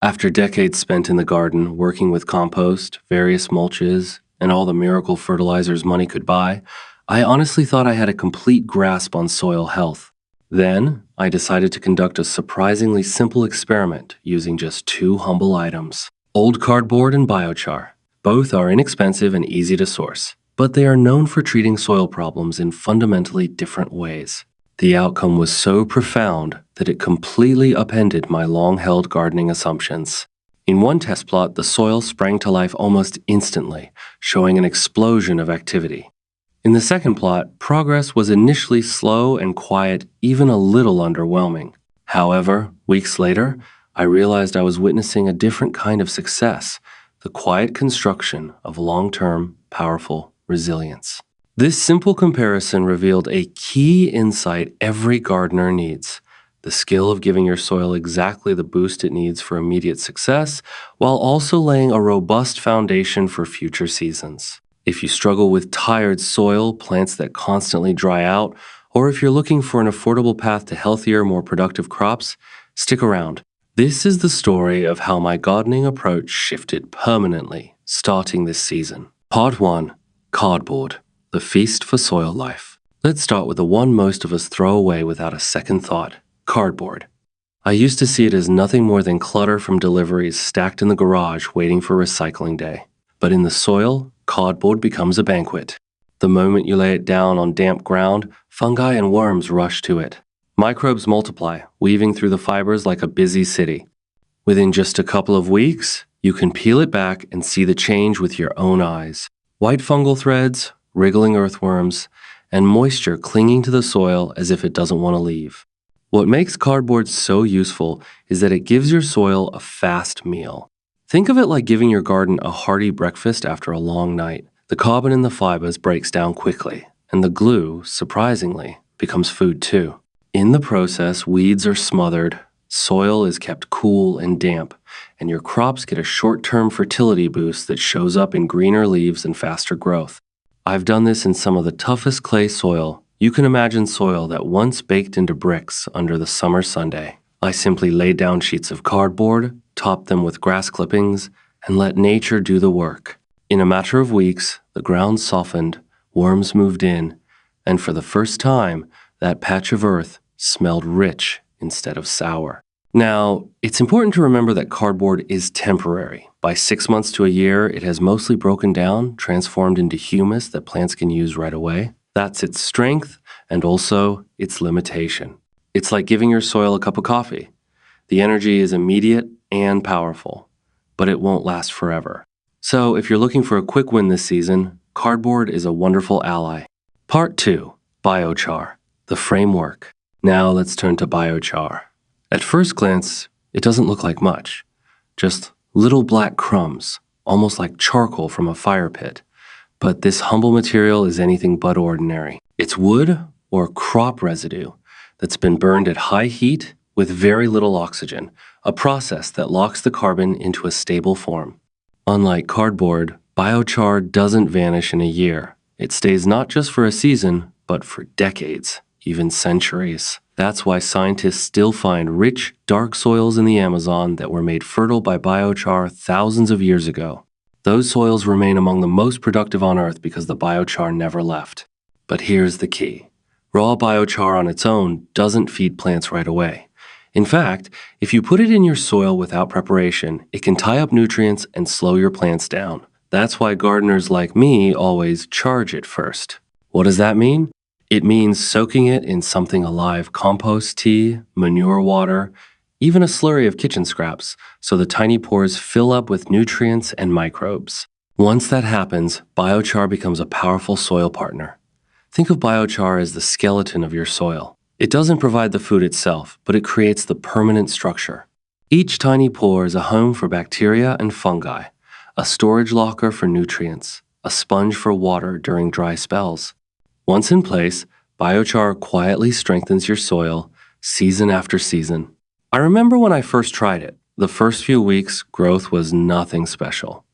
After decades spent in the garden working with compost, various mulches, and all the miracle fertilizers money could buy, I honestly thought I had a complete grasp on soil health. Then, I decided to conduct a surprisingly simple experiment using just two humble items: old cardboard and biochar. Both are inexpensive and easy to source, but they are known for treating soil problems in fundamentally different ways. The outcome was so profound that it completely upended my long-held gardening assumptions. In one test plot, the soil sprang to life almost instantly, showing an explosion of activity. In the second plot, progress was initially slow and quiet, even a little underwhelming. However, weeks later, I realized I was witnessing a different kind of success: the quiet construction of long-term, powerful resilience. This simple comparison revealed a key insight every gardener needs: the skill of giving your soil exactly the boost it needs for immediate success, while also laying a robust foundation for future seasons. If you struggle with tired soil, plants that constantly dry out, or if you're looking for an affordable path to healthier, more productive crops, stick around. This is the story of how my gardening approach shifted permanently, starting this season. Part 1: Cardboard. The feast for soil life. Let's start with the one most of us throw away without a second thought: cardboard. I used to see it as nothing more than clutter from deliveries stacked in the garage waiting for recycling day. But in the soil, cardboard becomes a banquet. The moment you lay it down on damp ground, fungi and worms rush to it. Microbes multiply, weaving through the fibers like a busy city. Within just a couple of weeks, you can peel it back and see the change with your own eyes. White fungal threads, wriggling earthworms, and moisture clinging to the soil as if it doesn't want to leave. What makes cardboard so useful is that it gives your soil a fast meal. Think of it like giving your garden a hearty breakfast after a long night. The carbon in the fibers breaks down quickly, and the glue, surprisingly, becomes food too. In the process, weeds are smothered, soil is kept cool and damp, and your crops get a short-term fertility boost that shows up in greener leaves and faster growth. I've done this in some of the toughest clay soil. You can imagine soil that once baked into bricks under the summer Sunday. I simply laid down sheets of cardboard, topped them with grass clippings, and let nature do the work. In a matter of weeks, the ground softened, worms moved in, and for the first time, that patch of earth smelled rich instead of sour. Now, it's important to remember that cardboard is temporary. By 6 months to a year, it has mostly broken down, transformed into humus that plants can use right away. That's its strength and also its limitation. It's like giving your soil a cup of coffee. The energy is immediate and powerful, but it won't last forever. So if you're looking for a quick win this season, cardboard is a wonderful ally. Part 2: Biochar. The framework. Now let's turn to biochar. At first glance, it doesn't look like much. Just little black crumbs, almost like charcoal from a fire pit. But this humble material is anything but ordinary. It's wood or crop residue that's been burned at high heat with very little oxygen, a process that locks the carbon into a stable form. Unlike cardboard, biochar doesn't vanish in a year. It stays not just for a season, but for decades, even centuries. That's why scientists still find rich, dark soils in the Amazon that were made fertile by biochar thousands of years ago. Those soils remain among the most productive on Earth because the biochar never left. But here's the key: raw biochar on its own doesn't feed plants right away. In fact, if you put it in your soil without preparation, it can tie up nutrients and slow your plants down. That's why gardeners like me always charge it first. What does that mean? It means soaking it in something alive: compost tea, manure water, even a slurry of kitchen scraps, so the tiny pores fill up with nutrients and microbes. Once that happens, biochar becomes a powerful soil partner. Think of biochar as the skeleton of your soil. It doesn't provide the food itself, but it creates the permanent structure. Each tiny pore is a home for bacteria and fungi, a storage locker for nutrients, a sponge for water during dry spells. Once in place, biochar quietly strengthens your soil season after season. I remember when I first tried it. The first few weeks, growth was nothing special.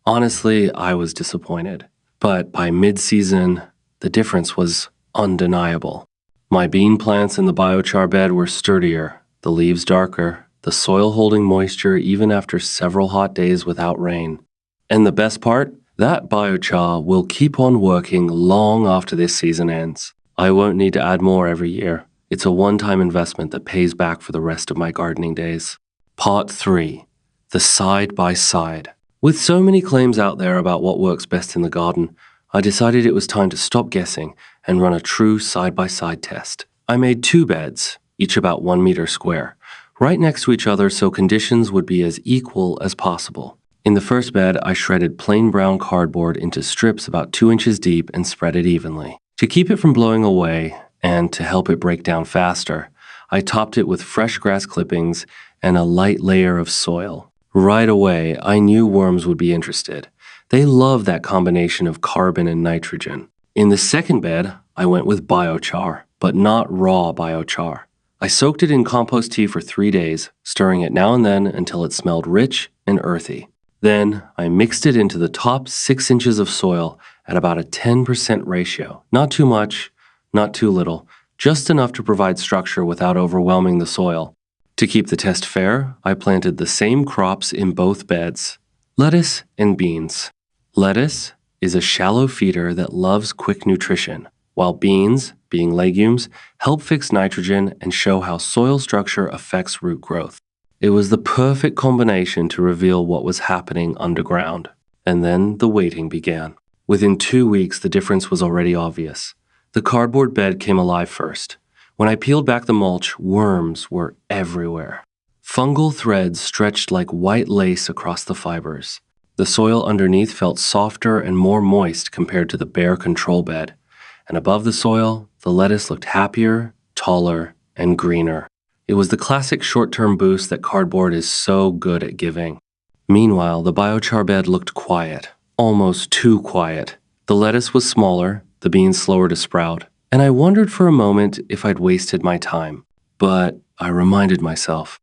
Honestly, I was disappointed. But by mid-season, the difference was undeniable. My bean plants in the biochar bed were sturdier, the leaves darker, the soil holding moisture even after several hot days without rain. And the best part? That biochar will keep on working long after this season ends. I won't need to add more every year. It's a one-time investment that pays back for the rest of my gardening days. Part 3. The side-by-side. With so many claims out there about what works best in the garden, I decided it was time to stop guessing and run a true side-by-side test. I made 2 beds, each about 1 meter square, right next to each other so conditions would be as equal as possible. In the first bed, I shredded plain brown cardboard into strips about 2 inches deep and spread it evenly. To keep it from blowing away and to help it break down faster, I topped it with fresh grass clippings and a light layer of soil. Right away, I knew worms would be interested. They love that combination of carbon and nitrogen. In the second bed, I went with biochar, but not raw biochar. I soaked it in compost tea for 3 days, stirring it now and then until it smelled rich and earthy. Then, I mixed it into the top 6 inches of soil at about a 10% ratio. Not too much, not too little, just enough to provide structure without overwhelming the soil. To keep the test fair, I planted the same crops in both beds: lettuce and beans. Lettuce is a shallow feeder that loves quick nutrition, while beans, being legumes, help fix nitrogen and show how soil structure affects root growth. It was the perfect combination to reveal what was happening underground. And then the waiting began. Within 2 weeks, the difference was already obvious. The cardboard bed came alive first. When I peeled back the mulch, worms were everywhere. Fungal threads stretched like white lace across the fibers. The soil underneath felt softer and more moist compared to the bare control bed. And above the soil, the lettuce looked happier, taller, and greener. It was the classic short-term boost that cardboard is so good at giving. Meanwhile, the biochar bed looked quiet, almost too quiet. The lettuce was smaller, the beans slower to sprout, and I wondered for a moment if I'd wasted my time. But I reminded myself,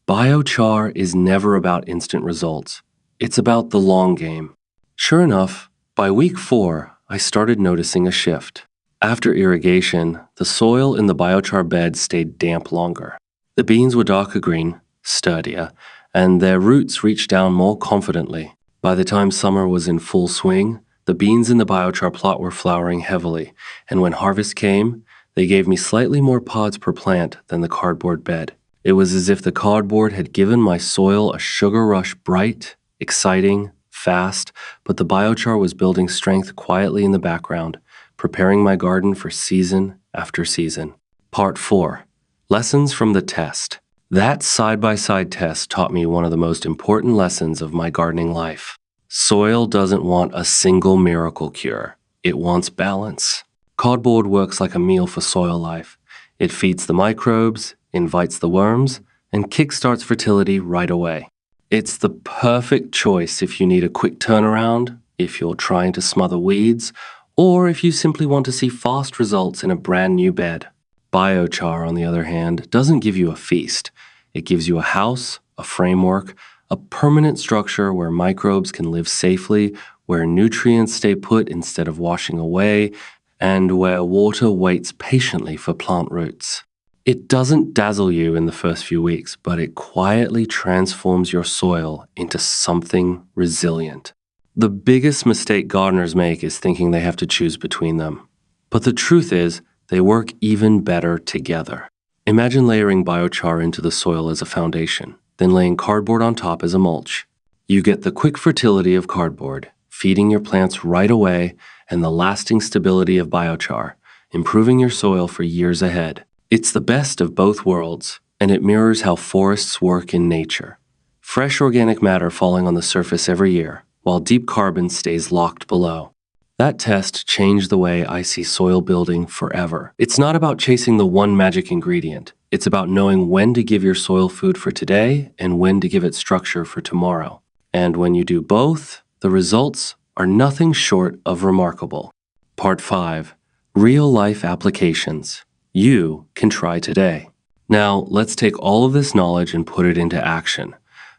biochar is never about instant results. It's about the long game. Sure enough, by week 4, I started noticing a shift. After irrigation, the soil in the biochar bed stayed damp longer. The beans were darker green, sturdier, and their roots reached down more confidently. By the time summer was in full swing, the beans in the biochar plot were flowering heavily, and when harvest came, they gave me slightly more pods per plant than the cardboard bed. It was as if the cardboard had given my soil a sugar rush, bright, exciting, fast, but the biochar was building strength quietly in the background, preparing my garden for season after season. Part 4. Lessons from the test. That side-by-side test taught me one of the most important lessons of my gardening life. Soil doesn't want a single miracle cure. It wants balance. Cardboard works like a meal for soil life. It feeds the microbes, invites the worms, and kickstarts fertility right away. It's the perfect choice if you need a quick turnaround, if you're trying to smother weeds, or if you simply want to see fast results in a brand new bed. Biochar, on the other hand, doesn't give you a feast. It gives you a house, a framework, a permanent structure where microbes can live safely, where nutrients stay put instead of washing away, and where water waits patiently for plant roots. It doesn't dazzle you in the first few weeks, but it quietly transforms your soil into something resilient. The biggest mistake gardeners make is thinking they have to choose between them. But the truth is, they work even better together. Imagine layering biochar into the soil as a foundation, then laying cardboard on top as a mulch. You get the quick fertility of cardboard, feeding your plants right away, and the lasting stability of biochar, improving your soil for years ahead. It's the best of both worlds, and it mirrors how forests work in nature. Fresh organic matter falling on the surface every year, while deep carbon stays locked below. That test changed the way I see soil building forever. It's not about chasing the one magic ingredient. It's about knowing when to give your soil food for today and when to give it structure for tomorrow. And when you do both, the results are nothing short of remarkable. Part 5. Real-life applications. You can try today. Now, let's take all of this knowledge and put it into action,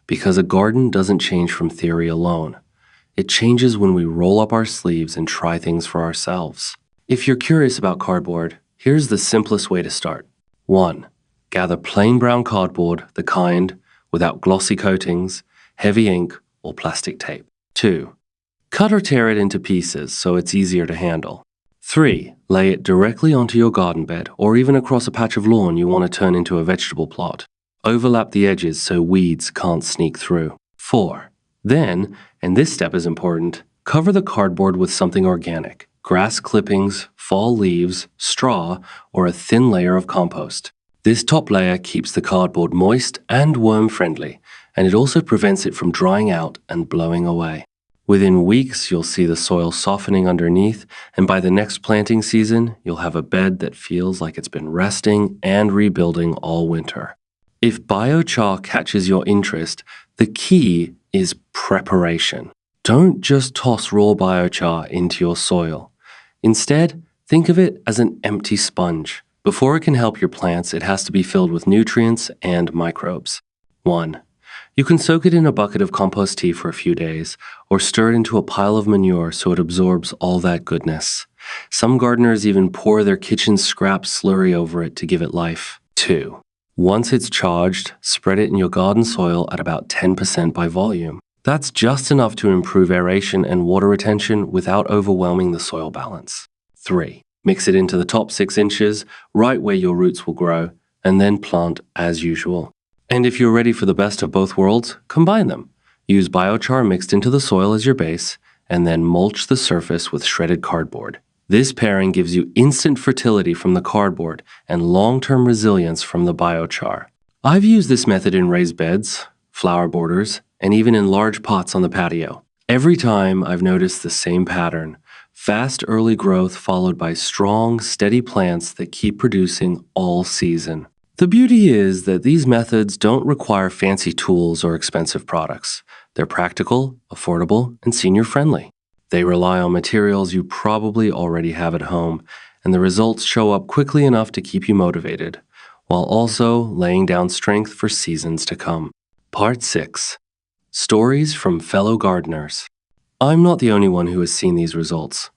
because a garden doesn't change from theory alone. It changes when we roll up our sleeves and try things for ourselves. If you're curious about cardboard, here's the simplest way to start. 1. Gather plain brown cardboard, the kind without glossy coatings, heavy ink, or plastic tape. 2. Cut or tear it into pieces so it's easier to handle. 3. Lay it directly onto your garden bed or even across a patch of lawn you want to turn into a vegetable plot. Overlap the edges so weeds can't sneak through. 4. Then, and this step is important, cover the cardboard with something organic. Grass clippings, fall leaves, straw, or a thin layer of compost. This top layer keeps the cardboard moist and worm-friendly, and it also prevents it from drying out and blowing away. Within weeks, you'll see the soil softening underneath, and by the next planting season, you'll have a bed that feels like it's been resting and rebuilding all winter. If biochar catches your interest, the key is preparation. Don't just toss raw biochar into your soil. Instead, think of it as an empty sponge. Before it can help your plants, it has to be filled with nutrients and microbes. 1. You can soak it in a bucket of compost tea for a few days, or stir it into a pile of manure so it absorbs all that goodness. Some gardeners even pour their kitchen scrap slurry over it to give it life. 2. Once it's charged, spread it in your garden soil at about 10% by volume. That's just enough to improve aeration and water retention without overwhelming the soil balance. 3. Mix it into the top 6 inches, right where your roots will grow, and then plant as usual. And if you're ready for the best of both worlds, combine them. Use biochar mixed into the soil as your base, and then mulch the surface with shredded cardboard. This pairing gives you instant fertility from the cardboard and long-term resilience from the biochar. I've used this method in raised beds, flower borders, and even in large pots on the patio. Every time I've noticed the same pattern: fast early growth followed by strong, steady plants that keep producing all season. The beauty is that these methods don't require fancy tools or expensive products. They're practical, affordable, and senior-friendly. They rely on materials you probably already have at home, and the results show up quickly enough to keep you motivated, while also laying down strength for seasons to come. Part 6. Stories from Fellow Gardeners. I'm not the only one who has seen these results.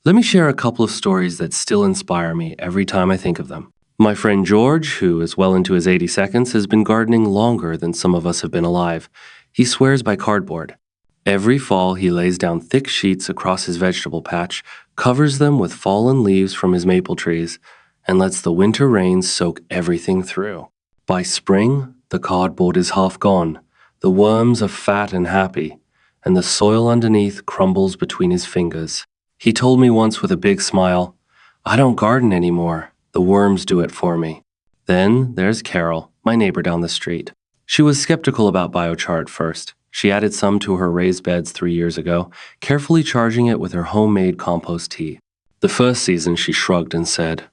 Let me share a couple of stories that still inspire me every time I think of them. My friend George, who is well into his 80 seconds, has been gardening longer than some of us have been alive. He swears by cardboard. Every fall, he lays down thick sheets across his vegetable patch, covers them with fallen leaves from his maple trees, and lets the winter rains soak everything through. By spring, the cardboard is half gone, the worms are fat and happy, and the soil underneath crumbles between his fingers. He told me once with a big smile, "I don't garden anymore. The worms do it for me." Then there's Carol, my neighbor down the street. She was skeptical about biochar at first. She added some to her raised beds 3 years ago, carefully charging it with her homemade compost tea. The first season she shrugged and said,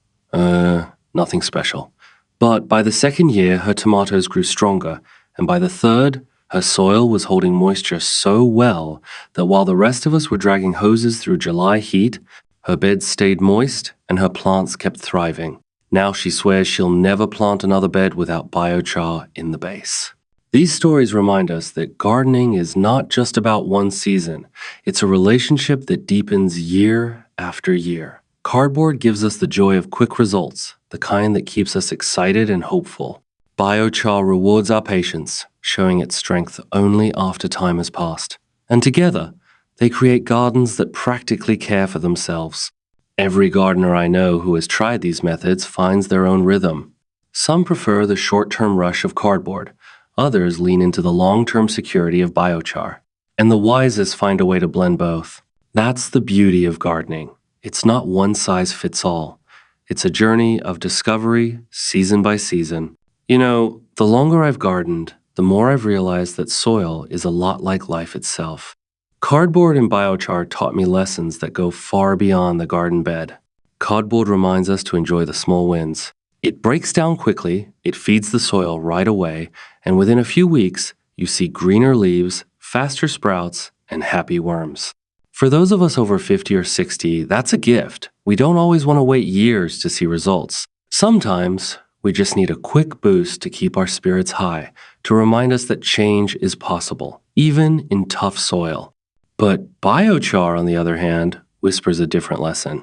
nothing special. But by the second year, her tomatoes grew stronger, and by the third, her soil was holding moisture so well that while the rest of us were dragging hoses through July heat, her bed stayed moist and her plants kept thriving. Now she swears she'll never plant another bed without biochar in the base. These stories remind us that gardening is not just about one season. It's a relationship that deepens year after year. Cardboard gives us the joy of quick results, the kind that keeps us excited and hopeful. Biochar rewards our patience, showing its strength only after time has passed. And together, they create gardens that practically care for themselves. Every gardener I know who has tried these methods finds their own rhythm. Some prefer the short-term rush of cardboard. Others lean into the long-term security of biochar. And the wisest find a way to blend both. That's the beauty of gardening. It's not one size fits all. It's a journey of discovery, season by season. You know, the longer I've gardened, the more I've realized that soil is a lot like life itself. Cardboard and biochar taught me lessons that go far beyond the garden bed. Cardboard reminds us to enjoy the small wins. It breaks down quickly, it feeds the soil right away, and within a few weeks, you see greener leaves, faster sprouts, and happy worms. For those of us over 50 or 60, that's a gift. We don't always want to wait years to see results. Sometimes, we just need a quick boost to keep our spirits high, to remind us that change is possible, even in tough soil. But biochar, on the other hand, whispers a different lesson.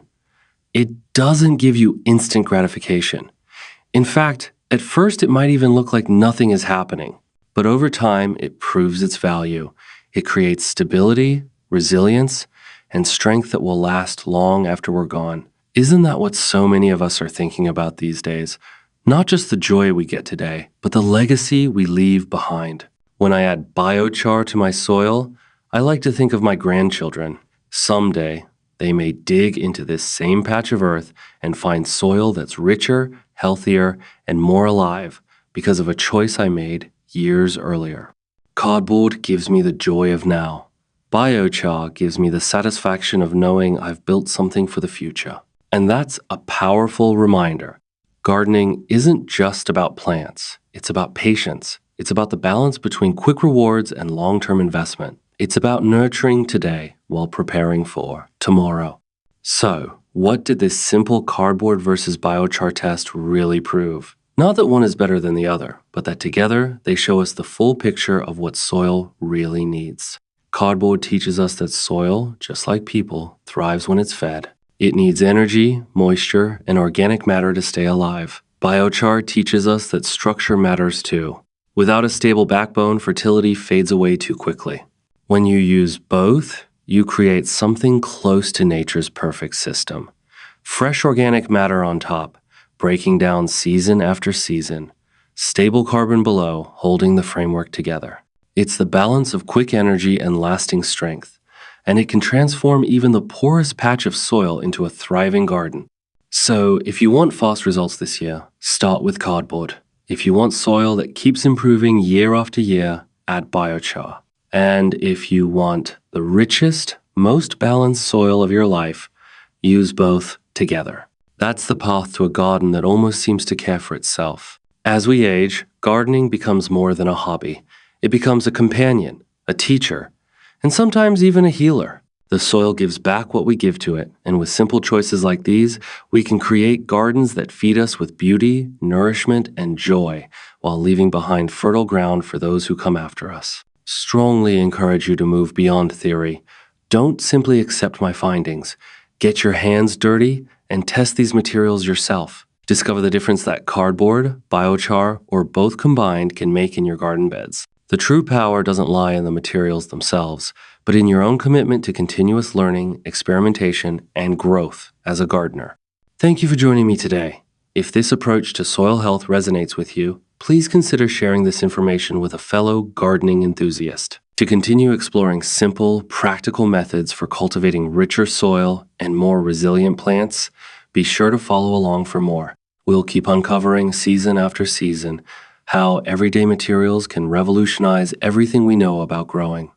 It doesn't give you instant gratification. In fact, at first it might even look like nothing is happening. But over time, it proves its value. It creates stability, resilience, and strength that will last long after we're gone. Isn't that what so many of us are thinking about these days? Not just the joy we get today, but the legacy we leave behind. When I add biochar to my soil, I like to think of my grandchildren. Someday, they may dig into this same patch of earth and find soil that's richer, healthier, and more alive because of a choice I made years earlier. Cardboard gives me the joy of now. Biochar gives me the satisfaction of knowing I've built something for the future. And that's a powerful reminder. Gardening isn't just about plants. It's about patience. It's about the balance between quick rewards and long-term investment. It's about nurturing today while preparing for tomorrow. So, what did this simple cardboard versus biochar test really prove? Not that one is better than the other, but that together they show us the full picture of what soil really needs. Cardboard teaches us that soil, just like people, thrives when it's fed. It needs energy, moisture, and organic matter to stay alive. Biochar teaches us that structure matters too. Without a stable backbone, fertility fades away too quickly. When you use both, you create something close to nature's perfect system. Fresh organic matter on top, breaking down season after season. Stable carbon below, holding the framework together. It's the balance of quick energy and lasting strength, and it can transform even the poorest patch of soil into a thriving garden. So, if you want fast results this year, start with cardboard. If you want soil that keeps improving year after year, add biochar. And if you want the richest, most balanced soil of your life, use both together. That's the path to a garden that almost seems to care for itself. As we age, gardening becomes more than a hobby. It becomes a companion, a teacher, and sometimes even a healer. The soil gives back what we give to it, and with simple choices like these, we can create gardens that feed us with beauty, nourishment, and joy, while leaving behind fertile ground for those who come after us. Strongly encourage you to move beyond theory. Don't simply accept my findings. Get your hands dirty and test these materials yourself. Discover the difference that cardboard, biochar, or both combined can make in your garden beds. The true power doesn't lie in the materials themselves, but in your own commitment to continuous learning, experimentation, and growth as a gardener. Thank you for joining me today. If this approach to soil health resonates with you, please consider sharing this information with a fellow gardening enthusiast. To continue exploring simple, practical methods for cultivating richer soil and more resilient plants, be sure to follow along for more. We'll keep uncovering season after season how everyday materials can revolutionize everything we know about growing.